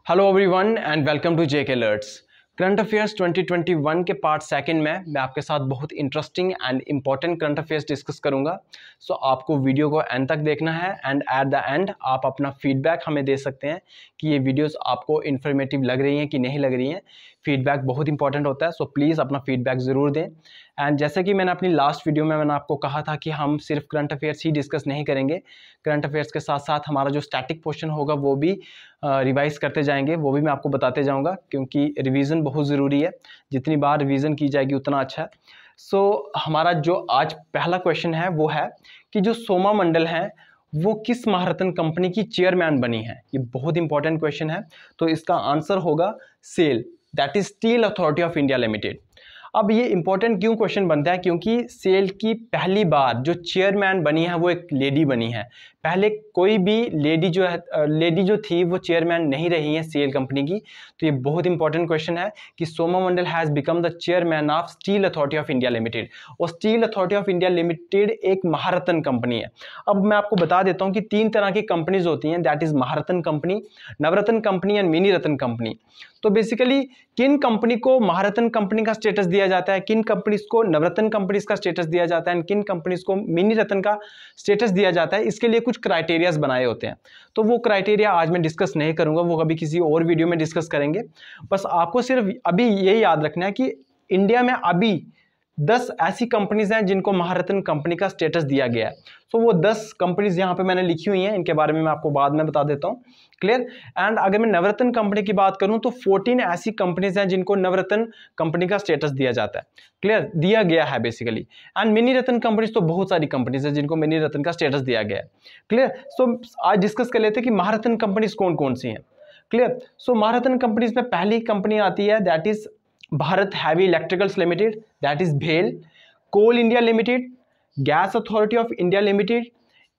Hello everyone and welcome to JK alerts. Current affairs 2021 के part second में मैं आपके साथ बहुत interesting and important current affairs discuss करूंगा। सो आपको वीडियो को एंड तक देखना है एंड एट द एंड आप अपना फीडबैक हमें दे सकते हैं कि ये वीडियोस आपको इन्फॉर्मेटिव लग रही हैं कि नहीं लग रही हैं। फीडबैक बहुत इंपॉर्टेंट होता है, सो प्लीज़ अपना फीडबैक ज़रूर दें। एंड जैसे कि मैंने अपनी लास्ट वीडियो में मैंने आपको कहा था कि हम सिर्फ करंट अफेयर्स ही डिस्कस नहीं करेंगे, करंट अफेयर्स के साथ साथ हमारा जो स्टैटिक पोर्शन होगा वो भी रिवाइज करते जाएंगे, वो भी मैं आपको बताते जाऊंगा क्योंकि रिवीजन बहुत ज़रूरी है। जितनी बार रिवीजन की जाएगी उतना अच्छा है। सो हमारा जो आज पहला क्वेश्चन है वो है कि जो सोमा मंडल है वो किस महारत्न कंपनी की चेयरमैन बनी है। ये बहुत इंपॉर्टेंट क्वेश्चन है, तो इसका आंसर होगा SAIL, that is steel authority of India limited. अब ये इंपॉर्टेंट क्यों क्वेश्चन बनता है, क्योंकि सेल की पहली बार जो चेयरमैन बनी है वो एक लेडी बनी है। पहले कोई भी लेडी जो थी वो चेयरमैन नहीं रही है सेल कंपनी की। तो ये बहुत इंपॉर्टेंट क्वेश्चन है कि Soma Mandal has become the chairman of steel authority of India limited. और steel authority of India limited एक महारत्न कंपनी है। अब मैं आपको बता देता हूँ कि तीन तरह की कंपनीज होती हैं, that is Maharatna company, Navratna company and mini Ratna company. तो बेसिकली किन कंपनी को महारत्न कंपनी का स्टेटस दिया जाता है, किन कंपनीज को नवरत्न कंपनीज का स्टेटस दिया जाता है, किन कंपनीज को मिनी रत्न का स्टेटस दिया जाता है, इसके लिए कुछ क्राइटेरियाज बनाए होते हैं। तो वो क्राइटेरिया आज मैं डिस्कस नहीं करूंगा, वो कभी किसी और वीडियो में डिस्कस करेंगे। बस आपको सिर्फ अभी ये याद रखना है कि इंडिया में अभी 10 ऐसी कंपनीज हैं जिनको महारत्न कंपनी का स्टेटस दिया गया है। सो वो 10 कंपनीज यहाँ पे मैंने लिखी हुई हैं, इनके बारे में मैं आपको बाद में बता देता हूँ। क्लियर। एंड अगर मैं नवरत्न कंपनी की बात करूं तो 14 ऐसी कंपनीज हैं जिनको नवरत्न कंपनी का स्टेटस दिया जाता है। क्लियर, दिया गया है basically. And mini Ratna companies तो बहुत सारी कंपनीज हैं जिनको मिनी रत्न का स्टेटस दिया गया है। क्लियर। सो आज डिस्कस कर लेते हैं कि महारत्न कंपनीज कौन कौन सी हैं। क्लियर। सो महारत्न कंपनीज में पहली कंपनी आती है that is Bharat heavy electricals limited, that is भेल, coal India limited, gas authority of India limited,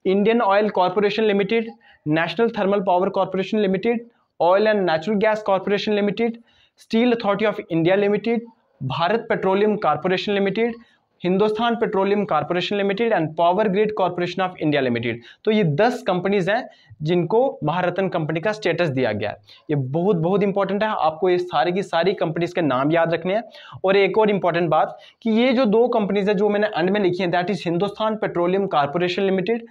Indian oil corporation limited, national thermal power corporation limited, oil and natural gas corporation limited, steel authority of India limited, Bharat petroleum corporation limited, Hindustan petroleum corporation limited and power grid corporation of India limited. तो ये 10 companies हैं जिनको महारत्न company का status दिया गया है। ये बहुत बहुत इंपॉर्टेंट है, आपको ये सारी की सारी कंपनीज के नाम याद रखने हैं। और एक और इंपॉर्टेंट बात कि ये जो 2 कंपनीज है जो मैंने एंड में लिखी है, that is Hindustan petroleum corporation limited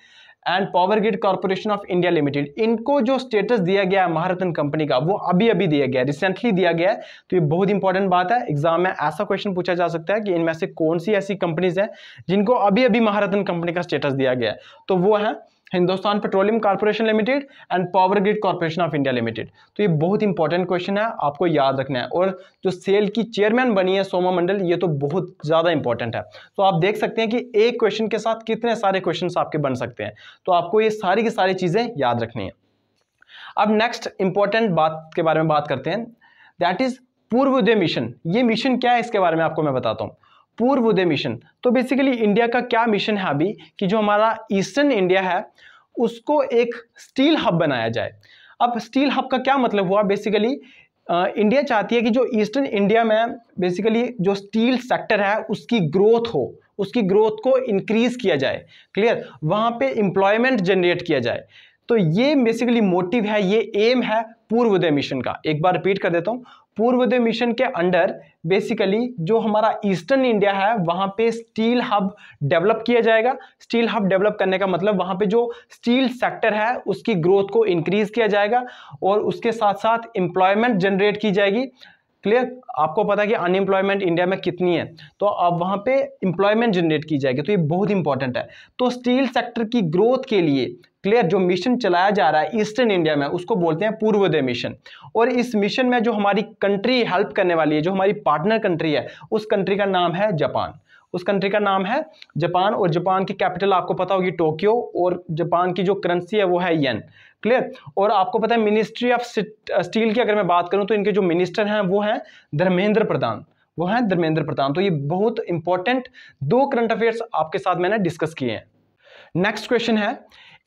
and power grid corporation of India limited, इनको जो स्टेटस दिया गया है महारत्न कंपनी का वो अभी अभी दिया गया है, रिसेंटली दिया गया है। तो ये बहुत इंपॉर्टेंट बात है, एग्जाम में ऐसा क्वेश्चन पूछा जा सकता है कि इनमें से कौन सी ऐसी कंपनीज हैं जिनको अभी अभी महारत्न कंपनी का स्टेटस दिया गया है। तो वो है Hindustan petroleum corporation limited and power grid corporation of India limited. तो ये बहुत इंपॉर्टेंट क्वेश्चन है, आपको याद रखना है। और जो सेल की चेयरमैन बनी है सोमा मंडल, ये तो बहुत ज्यादा इंपॉर्टेंट है। तो आप देख सकते हैं कि एक क्वेश्चन के साथ कितने सारे क्वेश्चंस आपके बन सकते हैं। तो आपको ये सारी की सारी चीजें याद रखनी है। अब नेक्स्ट इंपॉर्टेंट बात के बारे में बात करते हैं, दैट इज पूर्वोदय मिशन। ये मिशन क्या है इसके बारे में आपको मैं बताता हूं। पूर्वोदय मिशन तो बेसिकली इंडिया का क्या मिशन है अभी कि जो हमारा ईस्टर्न इंडिया है उसको एक स्टील हब बनाया जाए। अब स्टील हब का क्या मतलब हुआ, बेसिकली इंडिया चाहती है कि जो ईस्टर्न इंडिया में बेसिकली जो स्टील सेक्टर है उसकी ग्रोथ हो, उसकी ग्रोथ को इंक्रीज किया जाए। क्लियर, वहां पे एम्प्लॉयमेंट जनरेट किया जाए। तो ये बेसिकली मोटिव है, ये एम है पूर्वोदय मिशन का। एक बार रिपीट कर देता हूं, पूर्वोदय मिशन के अंडर बेसिकली जो हमारा ईस्टर्न इंडिया है वहां पे स्टील हब डेवलप किया जाएगा। स्टील हब डेवलप करने का मतलब वहां पे जो स्टील सेक्टर है उसकी ग्रोथ को इंक्रीज किया जाएगा और उसके साथ साथ एम्प्लॉयमेंट जनरेट की जाएगी। क्लियर, आपको पता है कि अनएम्प्लॉयमेंट इंडिया में कितनी है, तो अब वहां पे एम्प्लॉयमेंट जनरेट की जाएगी। तो ये बहुत इंपॉर्टेंट है। तो स्टील सेक्टर की ग्रोथ के लिए क्लियर जो मिशन चलाया जा रहा है ईस्टर्न इंडिया में उसको बोलते हैं पूर्वोदय मिशन। और इस मिशन में जो हमारी कंट्री हेल्प करने वाली है, जो हमारी पार्टनर कंट्री है, उस कंट्री का नाम है जापान। उस कंट्री का नाम है जापान और जापान की कैपिटल आपको पता होगी टोक्यो और जापान की जो करेंसी है वो है येन। क्लियर। और आपको पता है मिनिस्ट्री ऑफ स्टील की अगर मैं बात करूं तो इनके जो मिनिस्टर हैं वो हैं धर्मेंद्र प्रधान, वो हैं धर्मेंद्र प्रधान। तो ये बहुत इंपॉर्टेंट 2 करंट अफेयर्स आपके साथ मैंने डिस्कस किए हैं। नेक्स्ट क्वेश्चन है,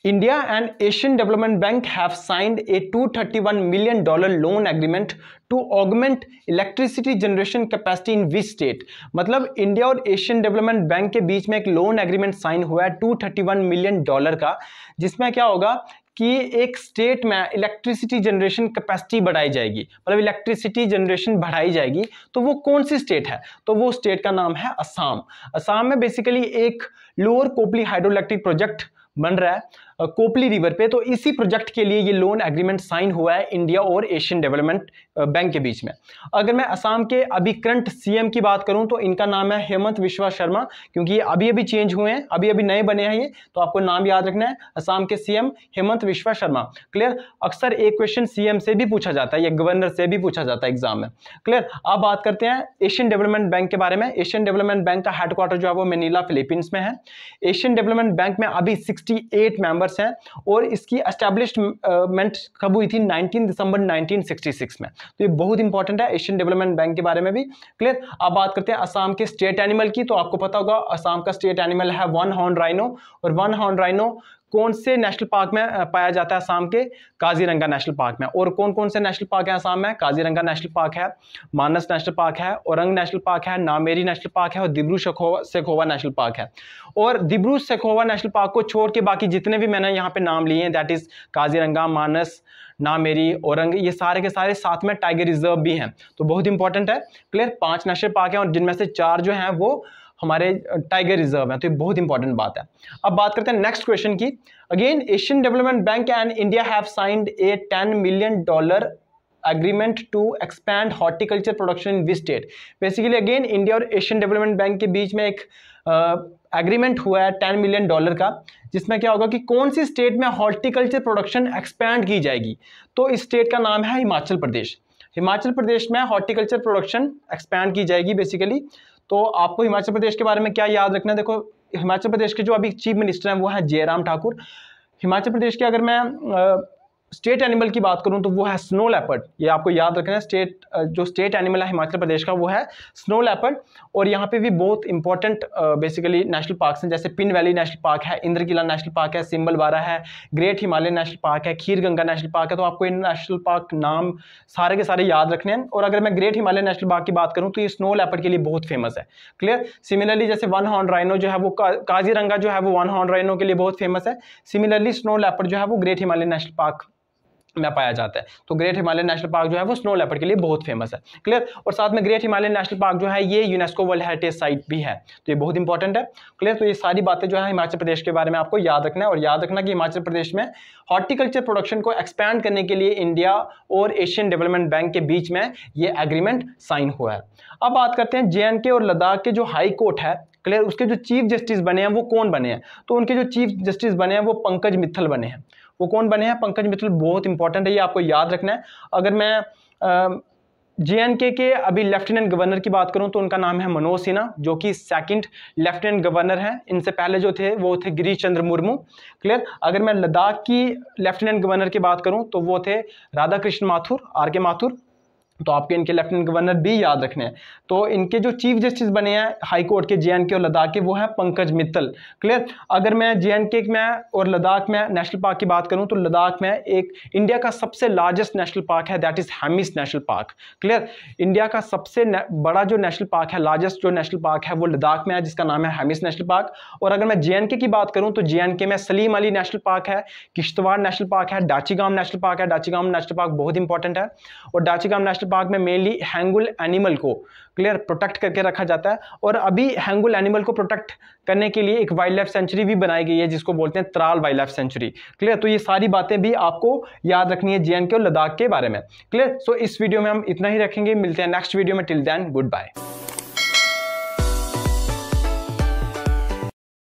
India and Asian Development Bank have signed a $231 million loan agreement to augment electricity generation capacity in which state? मतलब इंडिया और एशियन डेवलपमेंट बैंक के बीच में एक लोन एग्रीमेंट साइन हुआ है $231 मिलियन का, जिसमें क्या होगा कि एक स्टेट में इलेक्ट्रिसिटी जनरेशन कैपेसिटी बढ़ाई जाएगी, मतलब इलेक्ट्रिसिटी जनरेशन बढ़ाई जाएगी, तो वो कौन सी स्टेट है? तो वो स्टेट का नाम है असम। असम में बेसिकली एक lower Kopili hydro electric project बन रहा है कोपली रिवर पे। तो इसी प्रोजेक्ट के लिए ये लोन एग्रीमेंट साइन हुआ है इंडिया और एशियन डेवलपमेंट बैंक के बीच में। अगर मैं असम के अभी करंट सीएम की बात करूं तो इनका नाम है हेमंत विश्वा शर्मा, क्योंकि ये अभी अभी चेंज हुए हैं, अभी अभी नए बने हैं ये, तो आपको नाम याद रखना है, असम के सीएम हेमंत विश्वा शर्मा। क्लियर? अक्सर एक क्वेश्चन सीएम से भी पूछा जाता है या गवर्नर से भी पूछा जाता है एग्जाम में। क्लियर? अब बात करते हैं एशियन डेवलपमेंट बैंक के बारे में। एशियन डेवलपमेंट बैंक का हेडक्वार्टर जो है वो मैनीला फिलीपींस में है। एशियन डेवलपमेंट बैंक में अभी 68 मेंबर्स हैं और इसकी एस्टैब्लिशमेंट कब हुई थी? 19 दिसंबर 1966 में। तो ये बहुत इंपॉर्टेंट है एशियन डेवलपमेंट बैंक के बारे में भी। क्लियर? अब बात करते हैं असम के स्टेट एनिमल की। तो आपको पता होगा असम का स्टेट एनिमल है वन हॉर्न राइनो, और वन हॉर्न राइनो कौन से नेशनल पार्क में पाया जाता है? असम के काजीरंगा नेशनल पार्क में। और कौन कौन से नेशनल पार्क है असम में? काजीरंगा नेशनल पार्क है, मानस नेशनल पार्क है, औरंग नेशनल पार्क है, नामेरी नेशनल पार्क है और दिब्रू सैखोवा नेशनल पार्क है। और दिब्रू सैखोवा नेशनल पार्क को छोड़ के बाकी जितने भी मैंने यहाँ पे नाम लिए हैं, दैट इज काजीरंगा, मानस, नामेरी, औरंग, ये सारे के सारे साथ में टाइगर रिजर्व भी हैं। तो बहुत इंपॉर्टेंट है। क्लियर? 5 नेशनल पार्क हैं और जिनमें से 4 जो हैं वो हमारे टाइगर रिजर्व है। तो ये बहुत इंपॉर्टेंट बात है। अब बात करते हैं नेक्स्ट क्वेश्चन की। Again Asian development bank and India have signed A $10 million agreement to expand horticulture production in which state? Basically again India और एशियन डेवलपमेंट बैंक के बीच में एक एग्रीमेंट हुआ है $10 मिलियन का, जिसमें क्या होगा कि कौन सी स्टेट में हॉर्टिकल्चर प्रोडक्शन एक्सपैंड की जाएगी? तो इस स्टेट का नाम है हिमाचल प्रदेश। हिमाचल प्रदेश में हॉर्टिकल्चर प्रोडक्शन एक्सपैंड की जाएगी बेसिकली। तो आपको हिमाचल प्रदेश के बारे में क्या याद रखना है? देखो, हिमाचल प्रदेश के जो अभी चीफ मिनिस्टर हैं वो है जयराम ठाकुर। हिमाचल प्रदेश के अगर मैं स्टेट एनिमल की बात करूं तो वो है स्नो लेपर्ड। ये आपको याद रखना है, जो स्टेट एनिमल है हिमाचल प्रदेश का वो है स्नो लेपर्ड। और यहाँ पे भी बहुत इंपॉर्टेंट बेसिकली नेशनल पार्क्स हैं, जैसे पिन वैली नेशनल पार्क है, इंद्रकिला नेशनल पार्क है, सिम्बलवारा है, ग्रेट हिमालय नेशनल पार्क है, खीर गंगा नेशनल पार्क है। तो आपको इन नेशनल पार्क नाम सारे के सारे याद रखने हैं। और अगर मैं ग्रेट हिमालय नेशनल पार्क की बात करूँ तो ये स्नो लेपर्ड के लिए बहुत फेमस है। क्लियर? सिमिलरली जैसे वन हॉर्न राइनो जो है वो काजीरंगा जो है वो वन हॉर्न राइनो के लिए बहुत फेमस है। सिमिलरली स्नो लेपर्ड जो है वो ग्रेट हिमालय नेशनल पार्क में पाया जाता है। तो ग्रेट हिमालय नेशनल पार्क जो है वो स्नो लेपर्ड के लिए बहुत फेमस है। क्लियर? और साथ में ग्रेट हिमालय नेशनल पार्क जो है ये यूनेस्को वर्ल्ड हेरिटेज साइट भी है। तो ये बहुत इंपॉर्टेंट है। क्लियर? तो ये सारी बातें जो है हिमाचल प्रदेश के बारे में आपको याद रखना है। और याद रखना कि हिमाचल प्रदेश में हॉर्टिकल्चर प्रोडक्शन को एक्सपैंड करने के लिए इंडिया और एशियन डेवलपमेंट बैंक के बीच में ये एग्रीमेंट साइन हुआ है। अब बात करते हैं JNK और लद्दाख के जो हाई कोर्ट है, क्लियर, उसके जो चीफ जस्टिस बने हैं वो कौन बने हैं? तो उनके जो चीफ जस्टिस बने हैं वो पंकज मित्तल बने हैं। वो कौन बने हैं? पंकज मित्तल। बहुत इंपॉर्टेंट है, ये आपको याद रखना है। अगर मैं JNK के अभी लेफ्टिनेंट गवर्नर की बात करूं तो उनका नाम है मनोज सिन्हा, जो कि 2nd लेफ्टिनेंट गवर्नर हैं। इनसे पहले जो थे वो थे गिरीश चंद्र मुर्मू। क्लियर? अगर मैं लद्दाख की लेफ्टिनेंट गवर्नर की बात करूं तो वो थे राधा कृष्ण माथुर, RK माथुर। तो आपके इनके लेफ्टिनेंट गवर्नर भी याद रखने हैं। तो इनके जो चीफ जस्टिस बने हैं हाई कोर्ट के JNK और लद्दाख के वो है पंकज मित्तल। क्लियर? अगर मैं JNK में और लद्दाख में नेशनल पार्क की बात करूं तो लद्दाख में एक इंडिया का सबसे लार्जेस्ट नेशनल पार्क है, that is Hemis national park. Clear? India का सबसे बड़ा जो नेशनल पार्क है, लार्जेस्ट जो नेशनल पार्क है वो लद्दाख में है, जिसका नाम है हेमिस नेशनल पार्क। और अगर मैं JNK की बात करूं तो JNK में सलीम अली नेशनल पार्क है, किश्तवाड़ नेशनल पार्क है, डाचीगाम नेशनल पार्क है। डाचीगाम नेशनल पार्क बहुत इंपॉर्टेंट है। और डाचीगाम नेशनल पार्क में मेनली हैंगुल एनिमल को क्लियर प्रोटेक्ट करके रखा जाता है। और अभी हैंगुल एनिमल को प्रोटेक्ट करने के लिए एक वाइल्ड लाइफ सेंचुरी भी बनाई गई है, जिसको बोलते हैं Tral wild life sanctuary. Clear? तो ये सारी बातें भी आपको याद रखनी है JNK और लद्दाख के बारे में। क्लियर? सो इस वीडियो में हम इतना ही रखेंगे, मिलते हैं नेक्स्ट वीडियो में। Till then good bye.